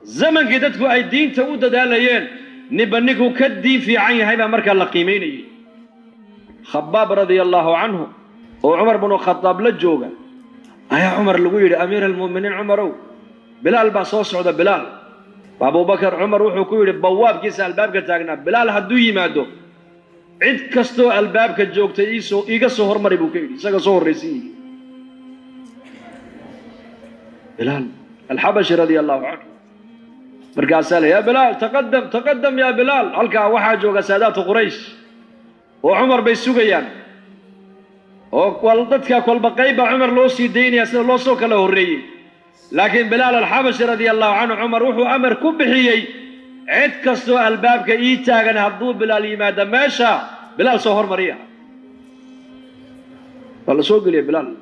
زمن كدتكو أي دين تود داليين نبنيكو كدين في عين هاي مركا لقيميني خباب رضي الله عنه وعمر بن الخطاب لجوجا يا عمر لويل أمير المؤمنين عمرو بلال باصوص عود بلال وأبو بكر عمر روحوا كويل بواب كيس الباب كتاعنا بلال هدوي مادو عند كستو الباب كجوج تيسو إيجا صهر مري بوكيل سجى صهر رسي بلال الحبشي رضي الله عنه مركا سأله يا بلال تقدم تقدم يا بلال هلكا واحد جوجا سادات قريش وعمر بيسوقيان وقلدتك كل بقيبة عمر لوسي ديني أسنى لوسوك له الرئي لكن بلال الحبشي رضي الله عنه عمر روحوا أمر كبحيي عد كستو الباب كإيتاغن هدو بلال يمادا ماشا بلال صهر مريا والله سوق لي بلال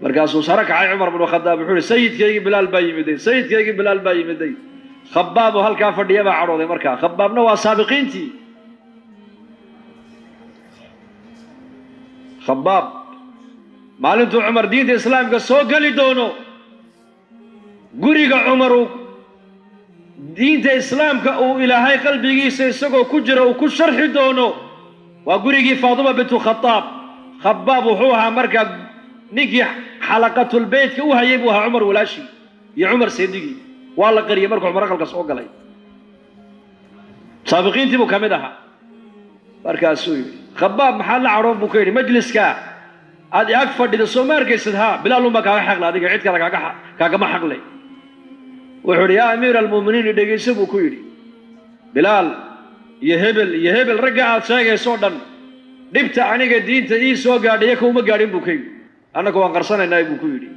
مركاسو سرك عاي عمر بن الخطاب يقول سيد كي بلال باي مدي سيد كي بلال باي مدي خباب وهل كافر ديابا عروضي مركا خباب نوا سابقينتي خباب مالنتو عمر دين الإسلام كسوق لي دونو قريق عمرو دين الإسلام كأو إلى هاي قلبي سيسقو كجرة وكشرح دونو وقريق فاطمة بنت خطاب خباب وحوها مركا نيجي حلقة البيت كوها يبوها عمر ولا شيء يا عمر سيدي والله قريه مركو عمر قال كسوق لي سابقين تبو كمدها مركا سوي خباب محل عروف بكيري مجلس كا هذه أكفر دي السومر كيسدها بلال ما كان حق لا دي عيد كذا ما حق لي وحول يا أمير المؤمنين دقي سبو كيري بلال يهبل رجع شيء صودن دبت عنك الدين تدي سوق قاعد يكون ما قاعدين بكيري أنا كون قرصنا نايب بكيري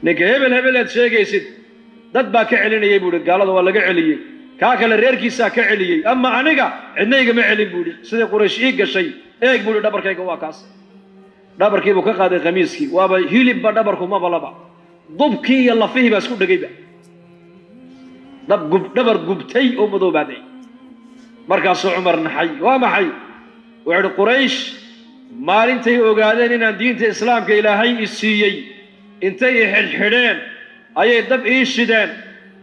نك هبل شيء كيسد ضد باك علينا يبود قال هذا ولا قعلي كاكل الريركيسا كعلي أما أنيقا عندنا ما علي بودي سيد قريش إيجا شيء إيج بودي دبر كيكو واكاس دبر كيبو كقاعد قميصكي وابا هيلب دبركو ما بلابا ضبكي يلا فيه بس كل دقيقة دبر قبتي أمضوا بعدين مركز عمر نحي وما حي وعد قريش مال انتي وقادين ان دين الإسلام كإلهي السيي انتي حرحرين أي دب إيشدين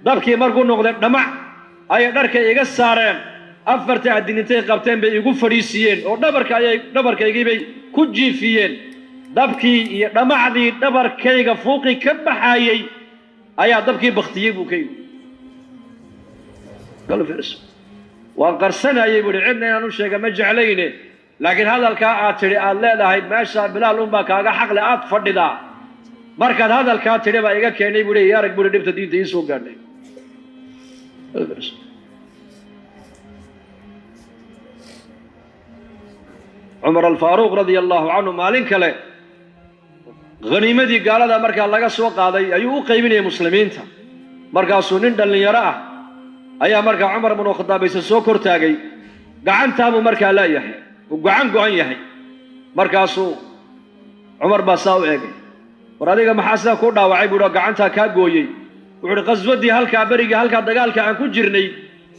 دبكي مرقو نقدر دمع أي درك يجسارين أفرت الدين انتي قبتين بيجو فريسيين أو دبرك يجيبي كجي فيين دبكي دمع ذي دبرك يجا فوقي كبحايي أي دبكي بختيه بوكي قالوا فيرس وانقرسنا يقول عندنا نوشة مج علينا لكن هذا الكاتري قال لا هاي ماشى بلال أمك كاجا حق لأت فرددا مركز هذا الكاتري بقى يجا كأني بقول يا رك بقول دبت الدين تيسوق قرني عمر الفاروق رضي الله عنه مالين كله غنيمة دي قال هذا مركز الله سوق هذا أيوه قيمين المسلمين تا مركز سنين دلني يراه أيها مركز عمر بن الخطاب يسوق كرتاجي قعن تابو مركز لا يحيى وقعن يحيى مركز عمر بساو إيجي وراديك محاسنا كورنا وعيبنا قعن تاكاجوي وعند غزوة دي هالكابري هالكدجال كان كجرني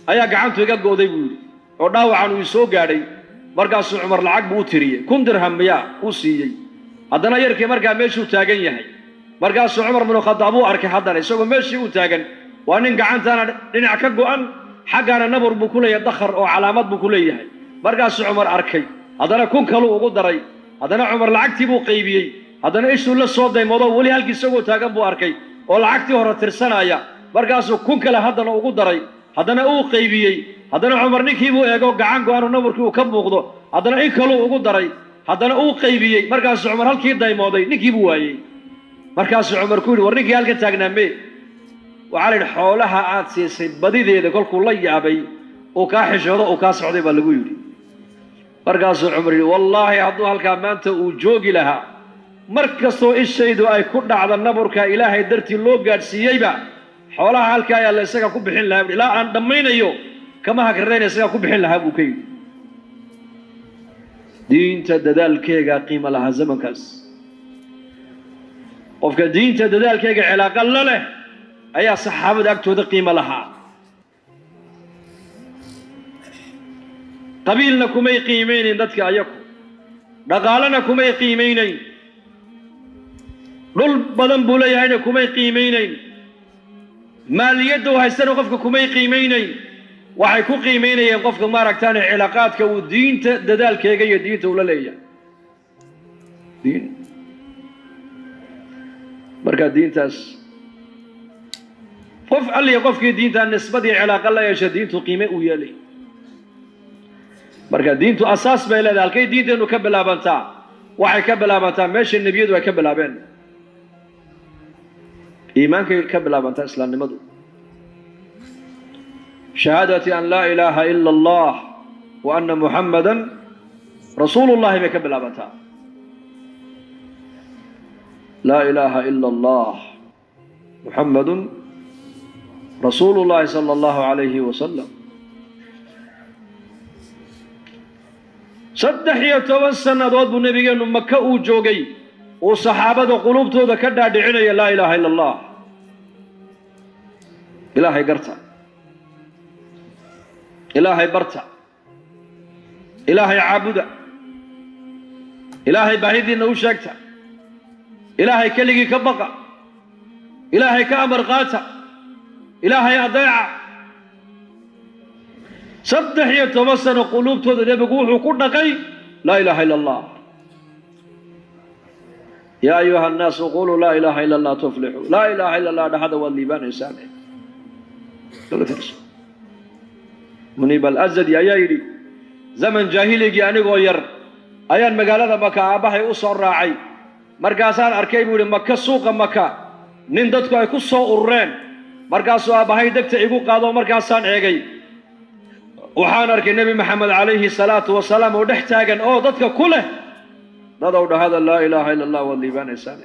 أيها قعن تويجا جودي بول وداو عنو يسوق قاري مركز عمر العقب وتريه كم درهم يا وسيجي هذا يركي مركز ماشي وتاجن يحيى مركز عمر بن الخطاب أركي حدا يسوق ماشي وتاجن وأنا قعن أنا نعكجو أن حاجة نبر بكلية يدخر أو علامات بكلية مركز عمر أركي هذا كون كلو وقدري هذا عمر العقتي بو قيبي هذا إيش ولا الصوت ده موضوع ولي هالكي سووا تاجن بو أركي والعقتي هو ترسنا يا مركز كون كلا هذا وقدري هذا أو قيبي هذا عمر نكيب ويجو قعن قارو نبر كيو كم وقدر هذا إيه كلو وقدري هذا أو قيبي مركز عمر هالكي ده موضوع نكيب واي مركز عمر كل ورنيك هالكي تاجنا مي وعلى حولها عادسي بديدة كل كل يعبي وكاحش هذا وكاس عدي بالجويري مركز عمري والله عضوها الكامنت وجوجي لها مركز الشيء أي كنا على النبر كإلهي درتي اللوجات سيجا حولها هالكايا اللي سجى كوب حين لها لا عن دمين أيوه كما هكرين سجى كوب حين لها بوكي دين تدل كيجا قيمة لها زمن كاس وفك دين تدل كيجا علاقة له أي صحابة أكتود قيمة لها قبيلنكم أي قيمين ندك أيكم رجالنكم أي قيمين dhul badan buu leeyahayna kumay qiimaynayn maaliyadda uu haystana qofka kumay qiimaynayn waxay ku qiimaynayeen qofka maaragtaan cilaaqaadka uu diinta dadaalkeega iyo diinta ula leeyahay diin marka diintaas qof alliya qofkii diinta nisbadii cilaaqa la yeesha diintu qiime u yeelay marka diintu asaas bay leedahay halkay diinteenu ka bilaabantaa waxay ka bilaabantaa meesha nebiyadu ay ka bilaabeen iimaankay ka bilaabantaa islaamnimadu shahaadati an laa ilaaha ila allah wa anna muxammadan rasuulullahi bay ka bilaabantaa laa ilaaha ila allah muxammadun rasuulullahi sala allahu calayhi wasalam 13 sannadood buu nabigeenu maka uu joogay oo saxaabada qulubtooda ka dhaadhicinaya laa ilaaha ila allah ilaahay garta ilaahay barta ilaahay caabuda ilaahay baahidiina u sheegta ilaahay keligii ka baqa ilaahay ka amar qaata ilaahay adeeca 13 sano qulubtooda nabigu wuxuu ku dhaqay laa ilaaha ila allah yaa ayuha annaasu quluu laa ilaaha ila allah tuflixuu laa ilaaha ila allah dhahada waad liibaanaysaan muniib al-azadi ayaa yidhi zaman jaahiligii anigoo yar ayaan magaalada maka aabbahay u soo raacay markaasaan arkay buu yidhi maka suuqa maka nin dadku ay ku soo urureen markaasuu aabbahay degta igu qaado markaasaan eegay waxaan arkay nebi maxamed calayhi salaatu wasalaam oo dhex taagan oo dadka ku leh dadow dhahada laa ilaaha ila allah waad liibaanaysaan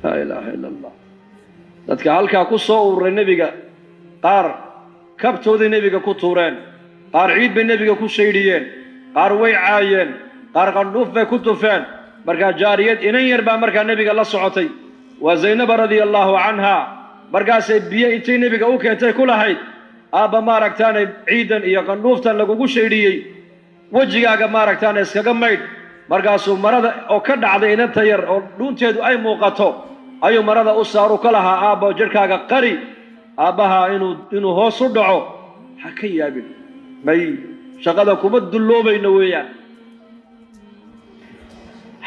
laa ilaaha ila allah dadka halkaa ku soo ururay nebiga qaar kabtoodii nebiga ku tuureen qaar ciid bay nebiga ku shaydhiyeen qaar way caayeen qaar qandhuuf bay ku tufeen markaa jaariyad inan yar baa markaa nebiga la socotay waa zaynaba radia allaahu canhaa markaasay biyo intay nebiga u keentay ku lahayd aabba maaragtaanay ciidan iyo qandhuuftan lagugu shaydhiyey wejigaaga maaragtaana iskaga maydh markaasuu marada oo ka dhacday inanta yar oo dhuunteedu ay muuqato ayuu marada u saaru ka lahaa aabba jirhkaaga qari aabbaha inuu hoos u dhaco ha ka yaabin may shaqada kuma dulloobayno weeyaan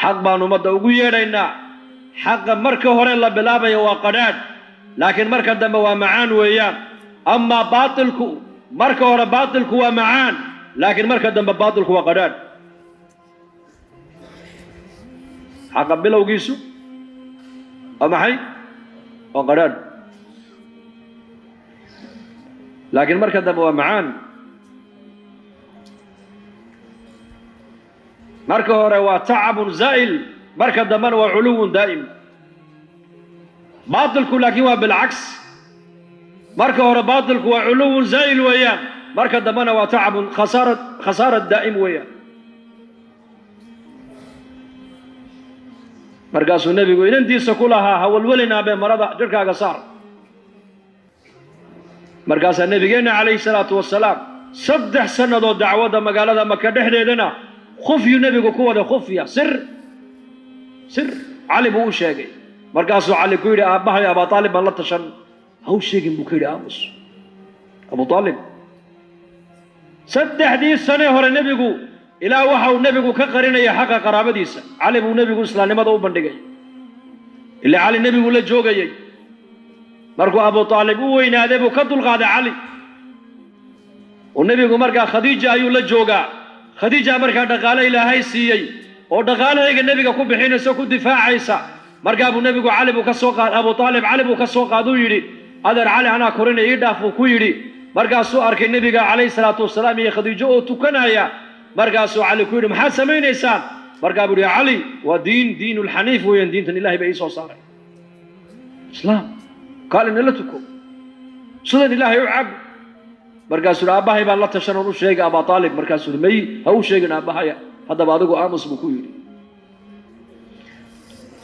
xaq baan ummadda ugu yeedhaynaa xaqa marka hore la bilaabaya waa qadhaadh laakiin marka dambe waa macaan weeyaan amaa baatilku marka hore baatilku waa macaan laakiin marka dambe baatilku waa qadhaadh xaqa bilowgiisu waa maxay waa qadhaadh laakiin marka dambe waa macaan marka hore waa tacabun zaa'il marka dambena waa culuwun daa'im baatilku laakiin waa bilcaks marka hore baatilku waa culuwun zaa'il weeyaan marka dambena waa tacabun khasaara daa'im weeyaan markaasuu nebigu inantiisa ku lahaa hawalwelinaabee marada jirhkaaga saar markaasaa nebigeenna calayhi salaatu wasalaam 3 sannadood dacwadda magaalada maka dhexdeedana khufyu nebigu ku wada khufya sir cali buu u sheegay markaasuu cali ku yidhi aabbahay abaa aalib baan la tashan ha u sheegin buu ka yidhi aamus abu aalib 3 sane hore nebigu ilaa waxa uu nebigu ka qarinaya xaqa qaraabadiisa cali buu nebigu islaamnimada u bandhigay ilaa cali nebigu la joogayay markuu abu aalib u weynaaday buu ka dulqaaday cali oo nebigu markaa khadiija ayuu la joogaa khadiija markaa dhaqaale ilaahay siiyey oo dhaqaalahayga nebiga ku bixinaysa ku difaacaysa markaa buu nebigu cali buu ka soo qaad abu aalib cali buu ka soo qaaduu yidhi adeer cali anaa korinay ii dhaaf buu ku yidhi markaasuu arkay nebiga calayhi salaatu wasalaam iyo khadiijo oo tukanaya markaasuu cali ku yidhi maxaad samaynaysaan markaa buu yidhi cali waa diinulxaniif weeyaan diintan ilahay baa ii soo saaray islaam kaalin ila tuko sidan ilaahay u caab markaasuu aabbahay baan la tashan oon u sheegay abaa aalib markaasuu may ha u sheegin aabbahaya haddaba adigu aamus buu ku yidhi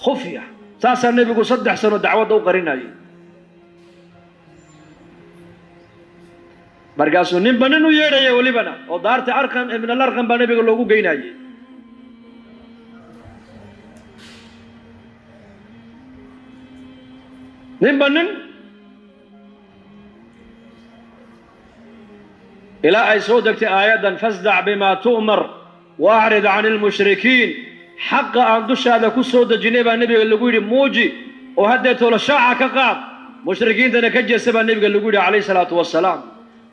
khufya saasaa nebigu 3 sano dacwadda u qarinayay markaasuu ninba nin u yeedhaya welibana oo daarta arqam ibn alarqam baa nebiga loogu geynayay نمبنن إلى أي سودك آيادا فازدع بما تؤمر واعرض عن المشركين حق أن دش هذا كسود جنيبا النبي اللي يقول موجي وهديته للشاعة كقاب مشركين ذا كجس سبا النبي اللي يقول عليه الصلاة والسلام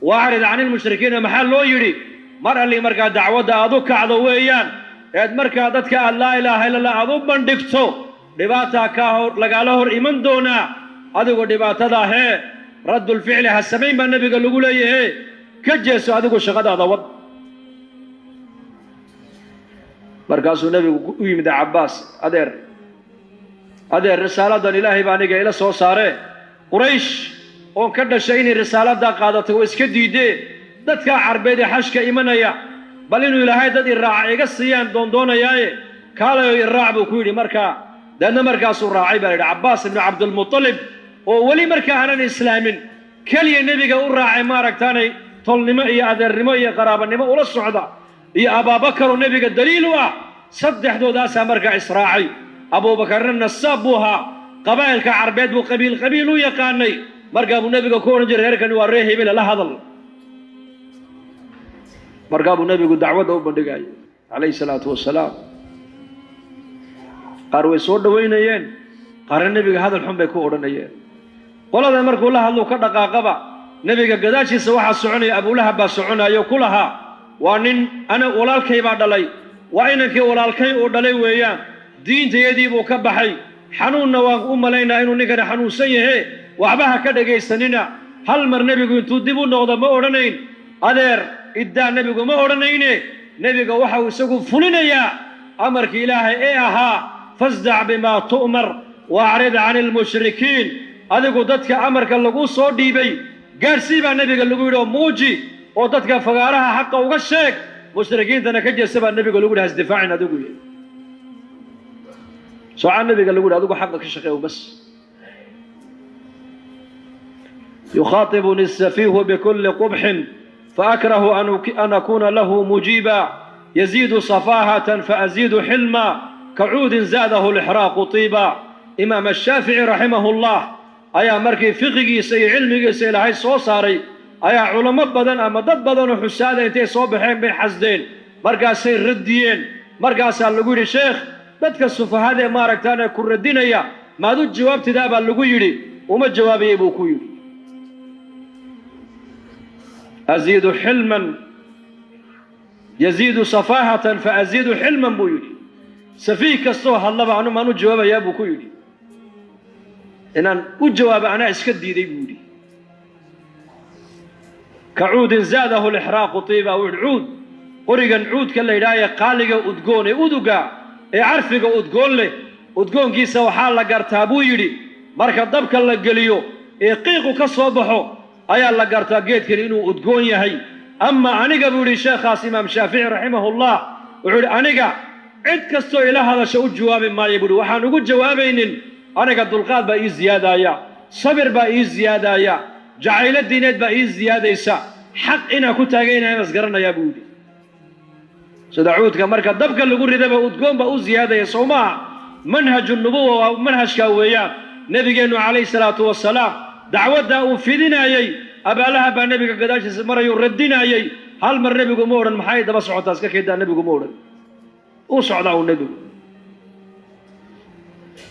واعرض عن المشركين محل لو يري مرة اللي مركا دعوة أذوك عضويان يد مركا ذاتك لا إله إلا الله أذو بندكتو دباتا كاهور لقالهور إيمان دونا أذوك دباتا ذا هي رد الفعل هالسمين بالنبي اللي يقول هي كجس أذوك شغد أذوك markaasuu nabigu u yimid Cabbaas adeer risaalada ilaahay baa aniga ila soo saaree Quraysh oo ka dhashay in risaalada qaadatay oo iska diiday dadka Carbeed ee xashka imanaya bal inuu ilaahay dad iraac iga siiyaan doonayay kaalayo iraac buu ku yiri markaasuu raacay baa Cabbaas ibn Abdul Muttalib oo wali markaa aanan islaamin kaliya nabiga u raacay maaragtaanay tolnimo iyo adeernimo iyo qaraabanimo ula socda يا أبا بكر النبي الدليل صدح دو داسا مركع إسراعي أبو بكر النصابوها قبائل كعربيت وقبيل يقاني مركب النبي كون جر هيركن وريه من الله هذا مركب النبي دعوة أو بندقاي عليه الصلاة والسلام قالوا يسود وينين قال النبي هذا الحب يكون نيين قال هذا مركب الله الله كذا قبا نبي قداشي سواح السعوني أبو لهب السعوني يقولها وأن أنا ولالكي بعد لي وأنك ولالكي ودلي وياه دين تيدي بوكبحي حنون نواق لينا إنه نكر حنون سيئه وعبها كده جيسننا هل مر نبي قلت تدبوا النقطة ما أورنين أدر إدى نبي ما أورنين نبي وحى وسقوا فلنا يا أمرك إلهي إيها فازدع بما تؤمر وأعرض عن المشركين هذا قدتك أمرك اللقو صور ديبي قارسيبا نبي اللقو موجي ودتك فقارها حقا وغشيك مشركين تنا كجسبا النبي قالوا لها ازدفاعنا دوغي سؤال النبي قالوا لها دوغو حقك الشقي وبس يخاطبني السفيه بكل قبح فأكره أن أكون له مجيبا يزيد صفاهة فأزيد حلما كعود زاده الإحراق طيبا إمام الشافعي رحمه الله أيا مركي فقهي سي علمي سي لهي صوصاري أيا علماء بدن أما ضد بدن وحسادة انتي صوبحين بين حسدين مرقاسي رديين مرقاسي اللقوري شيخ dadka sufahaade maaragtaan ku radinaya maadu jawaabtidaa baa lagu yiri uma jawaabay buu ku yiri azidu hilman yazidu safahatan fa azidu hilman buu yiri safiik kasto hadlaba anu maanu jawaabaya buu ku yiri inaan u jawaab ana iska diiday buu yiri كعود زاده الإحراق طيبا والعود قريقا عود كلا يرايا قالقا udgoon uduga ee arfiga udgoon leh udgoonkiisa waxa la gartaa buu yiri marka dabka la galiyo ee qiiqu ka soo baxo ayaa la gartaa geedkan inuu udgoon yahay amma aniga buu yiri sheekhaas imaam shaafici rahimahullah wuxuu yiri aniga cid kasto ila hadasho u jawaabi maayo buu waxaan ugu jawaabaynin aniga dulqaad baa ii ziyaadaya sabir baa ii ziyaadaya jacayl diineed baa ii ziyaadaysa xaq ina ku taagaynahay masgaranaya buu yiri سدعوتك مركا دبك اللي قرر ذبه وتقوم بأو زيادة يسوما منهج النبوة ومنهج كاوية نبينا عليه الصلاة والسلام دعوة دا وفيدنا يي أبا لها بنبي قداش مرة يردنا يي هل مر نبي قمورا محايد بس عطاس كذا نبي قمورا وصعدا النبي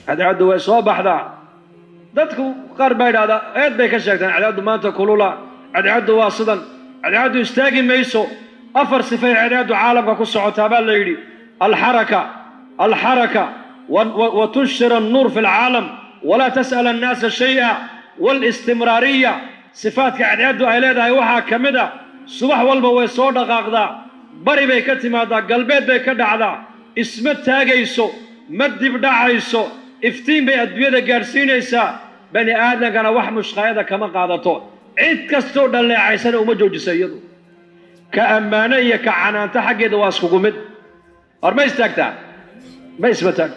هذا عدو صباح ذا دتكو قرب هذا أيد بيكشكتن على عدو ما تقولوا لا على عدو واصلا على عدو يستاجي ميسو أفر صفي عداد عالم كسعة تابال ليلي الحركة وتنشر النور في العالم ولا تسأل الناس شيئا والاستمرارية صفات عداد عيلاد أيوها كمدا صباح والبا ويسور دقاقدا بري بيكتي مادا قلبيت بيكدعدا اسمت تاقيسو مد بدعيسو افتين بأدوية قارسينيسا بني آدم كان وحمش قايدا كما قادتو عيد كستور دالي عيسان ومجوج سيدو كأمانية كعنان تحقيد واسكو قمد ما يستاكتا ما يسبتاك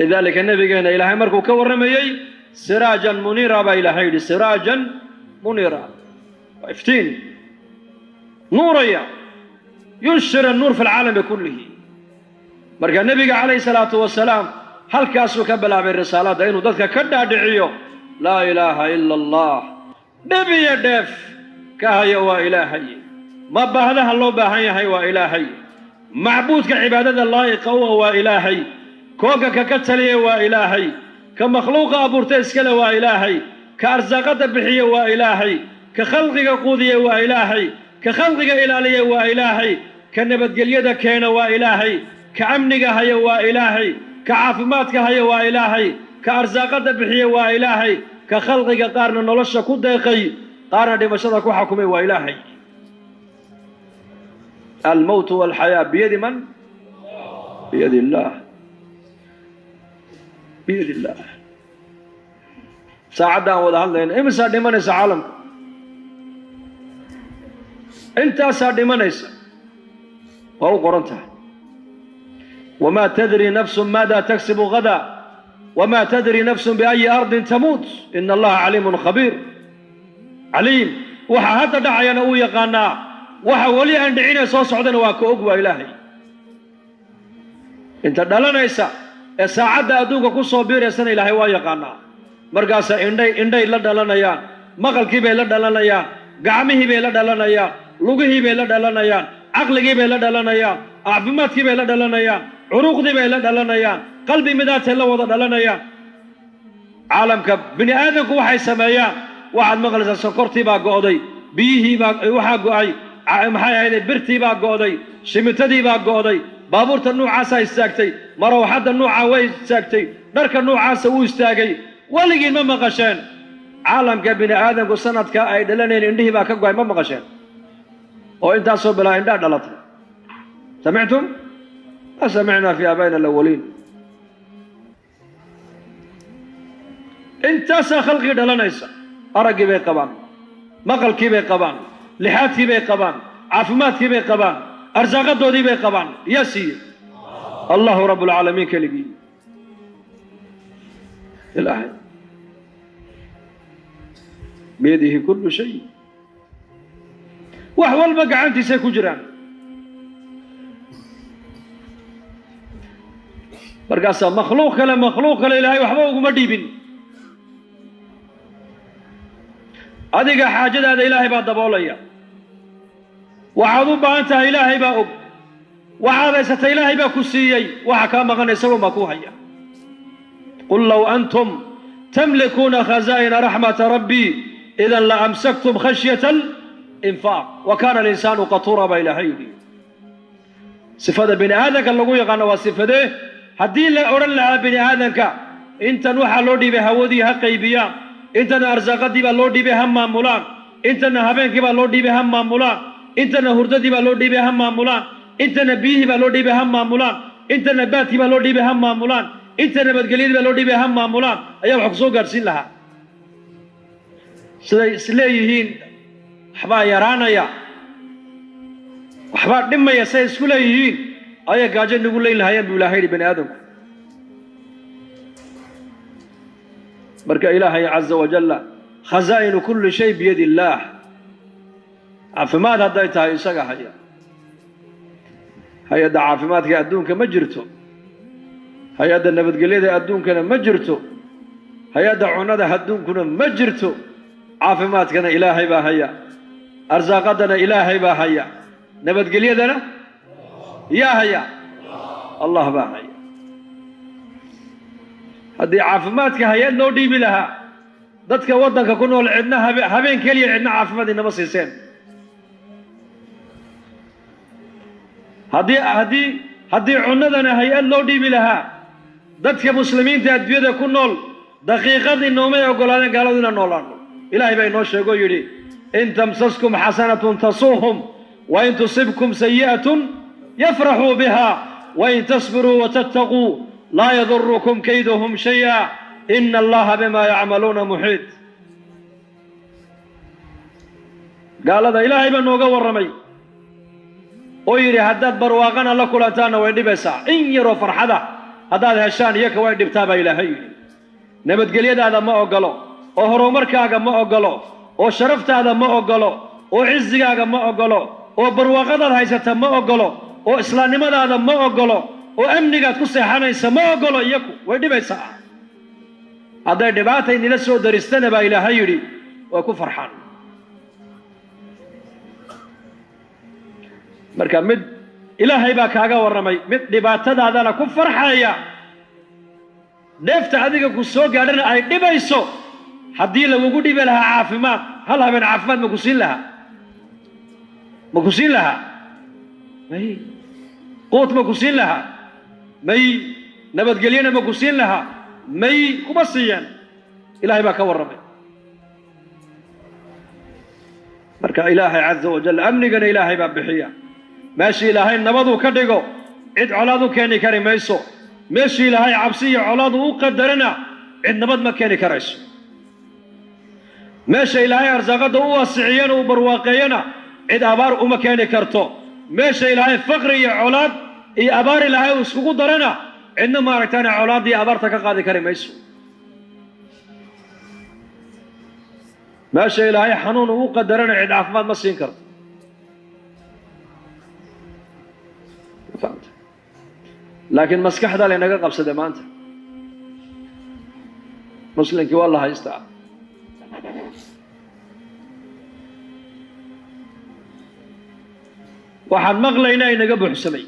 لذلك النبي قال إلهي مركو كورمي سراجا منيرا بإلهي سراجا منيرا افتين نوريا ينشر النور في العالم كله مركا النبي عليه الصلاة والسلام halkaasuu ka bilaabay risaalada inuu dadka ka dhaadhiciyo laa ilaaha ila allah. dhib iyo dheef ka haya waa ilaahay, ma baahdaha loo baahan yahay waa ilaahay, macbuudka cibaadada laa'iqa u waa ilaahay, koonka ka taliya waa ilaahay, ka makhluuqa abuurta iskale waa ilaahay, ka arsaaqada bixiya waa ilaahay, ka khalqiga quudiya waa ilaahay, ka khalqiga ilaaliya waa ilaahay, ka nabadgelyada keena waa ilaahay, ka amniga haya waa ilaahay, ka caafimaadka haya waa ilaahay, ka arsaaqada bixiya waa ilaahay, ka khalqiga qaarna nolosha ku deeqay qaarna dhimashada ku xukumay waa ilaahay. الموت والحياة بيد من؟ بيد الله، بيد الله. ساعدنا ولا هلين إمسا دمنيس عالم أنت سادمنيس وهو قرنته وما تدري نفس ماذا تكسب غدا وما تدري نفس بأي أرض تموت إن الله عليم خبير. عليم وحا هذا دعي أنا ويقانا وحا ولي أن دعينا صوص عدنا واكو أقوى إلهي. انت دلنا إسا ساعد أدوك كسو بير يسان إلهي ويقانا مرقاسا إندي لدلنا يا مغل كيبه لدلنا يا قعمه بي لدلنا يا لغه بي لدلنا يا عقله بي لدلنا يا عفمات كيبه لدلنا يا عروق دي بي لدلنا يا قلبي مدات الله وضع دلنا يا عالمك بني آدمك وحي سمايا واحد مغلسة سكرتي با قودي بيه با وحا قوي maxay ahayd birtii baa gooday, shimitadii baa gooday, baabuurta noocaasa istaagtay, marawxada nooca way istaagtay, dharka noocaasa uu istaagay. waligii ma maqasheen caalamka bini aadamku sanadka ay dhalaneen indhihii baa ka go'ay ma maqasheen oo intaasoo bilaa indhaa dhalatay? samictum ma samicnaa fi aabaa'ina alawwaliin. intaasaa khalqii dhalanaysa, araggii bay qabaan, maqalkii bay qabaan, lixaadkii bay qabaan, caafimaadkii bay qabaan, arsaaqadoodii bay qabaan. yaa siiye allahu rabbulcaalamiin keligii ilaahay. biyadihi kullu shay, wax walba gacantiisay ku jiraan. markaasaa makhluuq kale ilaahay waxba uguma dhiibin. adiga xaajadaada ilaahay baa daboolaya, waxaad u baahan tahay ilaahay baa og, waxaad haysata ilaahay baa ku siiyey, waxa kaa maqan isagoon baa ku haya. qul low antum tamlikuuna khazaa'ina raxmata rabbii idan la amsaktum khashyata alinfaaq wa kaana alinsaanu qatuura baa ilaahay yidhi. sifada bini aadamka lagu yaqaano waa sifadee? haddii la odhan lahaa bini aadamka intan waxaa loo dhiibay hawadii ha qaybiyaan, intana arsaaqadii baa loo dhiibay ha maamulaan, intana habeenkii baa loo dhiibay ha maamulaan, intana hurdadii baa loo dhiibay ha maamulaan, intana biyihii baa loo dhiibay ha maamulaan, intana baadkii baa loo dhiibay ha maamulaan, inta nabadgelyadii baa loo dhiibay ha maamulaan, ayaa wax ku soo gaadhsiin lahaa. siday isleeyihiin waxbaa yaraanaya, waxbaa dhimaya, siday isku leeyihiin ayay gaajo nagu leyn lahaayeen buu ilaahay yidhi bani aadamku. marka ilaahay caza wajalla khazaa'inu kulli shay biyadi illaah. caafimaad hadday tahay isaga haya. hay-adda caafimaadka adduunka ma jirto, hay-adda nabadgelyada adduunkana ma jirto, hay-adda cunnada adduunkuna ma jirto. caafimaadkana ilaahay baa haya, arsaaqadana ilaahay baa haya, nabadgelyadana yaa haya, allah baa haya. haddii caafimaadka hay-ad loo dhiibi lahaa, dadka waddanka ku nool cidna habeen keliya cidna caafimaad inama siiseen. haddii cunnadana hay-ad loo dhiibi lahaa, dadka muslimiinta adduunyada ku nool daqiiqadii noomay oggolaadeen gaaladu inaan noolaano. ilaahay baa inoo sheegoo yidhi in tamsaskum xasanatun tasuuhum wain tusibkum sayi'atun yafraxuu biha wain tasbiruu watattaquu laa yadurukum kayduhum shaya ina allaha bimaa yacmaluuna muxiit. gaalada ilaahay baa nooga warramay oo yidhi haddaad barwaaqana la kulantaanna way dhibaysaa, in yaroo farxada haddaad heshaan iyaka way dhibtaa baa ilaahay yidhi. nabadgelyadaada ma oggolo, oo horumarkaaga ma oggolo, oo sharaftaada ma oggolo, oo cizigaaga ma oggolo, oo barwaaqadaad haysata ma oggolo, oo islaamnimadaada ma oggolo, وأمنك كسيحانا يسموه قولوا إياكو ويدي بيسا هذا دبعته إني لسو درستنا با إلى هيري ويكون فرحان مركا مد إلهي با كاغا ورمي مد دبعته هذا لكم فرحايا نفت هذيك كسو قادرنا أي دبيسو حدي لو قولي بلها عافمات هلها من عافمات مكسين لها ما هي قوت مكسين لها مي نبت قلينا مكسين لها مي كبسيا إلهي باك ورمي مركا إلهي عز وجل أمنقنا إلهي باب بحيا ماشي إلهي النبض وكدقو عد علادو كاني كاري ميسو ماشي إلهي عبسية علادو وقدرنا عد نبض ما كاني كاريس ماشي إلهي أرزاقه واسعينا وبرواقينا عد أبار وما كاني كارتو ماشي إلهي فقري علاد إي أبار إلهي وسكوكو درنا عندما ركتانا علادي أبارتك قادي كاري ميسو ماشي إلهي حنون وقدرنا عد عفمات ما سينكر فهمت لكن مسكح ذا لأنك قبس دمانت مسلمك والله يستعب waxaan maqlaynaa inaga buuxsamay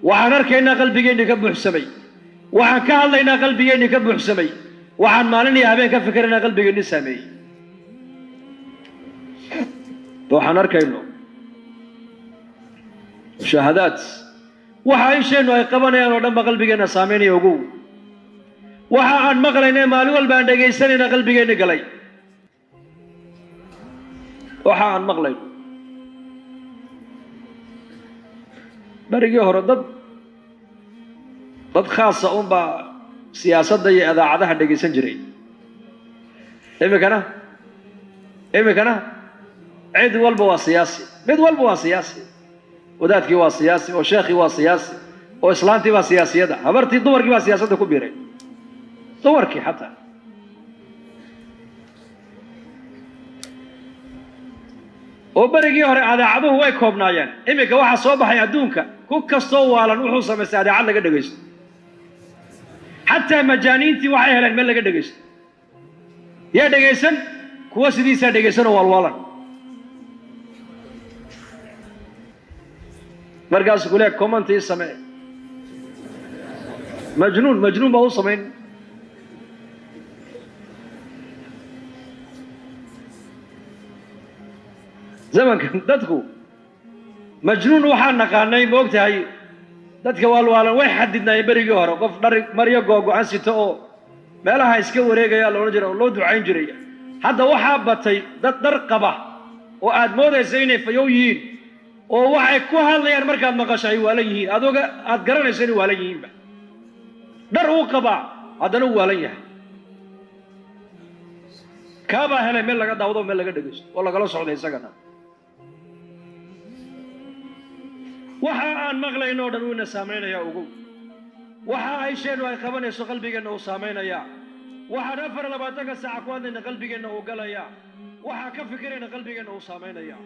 waxaan arkaynaa qalbigeena ka buuxsamay waxaan ka hadlaynaa qalbigeena ka buuxsamay waxaan maalin iyo habeen ka fikiraynaa qalbigeena saameeyay waxaan arkaynaa shahadaad waxa ay sheenu ay qabanayaan oo dhan ba qalbigeena saameynaya ugu waxa aan maqlaynaa maalin walba aan dhageysanayna qalbigeena galay waxa aan maqlaynaa بريجي هردد ضد خاصة با سياسة ضي إذا عادها دقي سنجري إيه كنا عيد والبوا سياسي بيد والبوا سياسي وداتك وا سياسي وشيخي وا سياسي وإسلامتي وا سياسي هذا هبرتي دورك وا سياسة كبيرة دورك حتى وبريجي هر هذا عدو هو يكوبنايان إمك واحد صوبها يدونك كوك الصوالن وحوصة مساعدة على قدقش حتى مجانينتي وعيها لك من قدقش يا دقيسن كوس دي سا دقيسن والوالن مرقاس يقول لك كومنتي السمع مجنون بهو سمعين زمان كان دتكو مجنون وحان نقانay moogtahay dadka walwaalan way xadidnay bariga hore qof dhar mariyo googo'an sito oo meelaha iska wareegaya loo jiro loo ducayn jiray hadda waxa batay dad dhar qaba oo aad moodayso inay fayow yihiin oo waxay ku hadlayaan markaad maqashay waalan yihiin adoga aad garanayso inay waalan yihiin dhar uu qaba hadana waalan yahay kaaba helay meel laga daawado meel laga dhageysto oo laga la socday isagana waxa aan maqlayno dhan uu na saameynaya ugu waxa ay sheenu ay qabanayso qalbigeena uu saameynaya waxa 24 saac ku hadlayna qalbigeena uu galaya waxa ka fikirayna qalbigeena uu saameynaya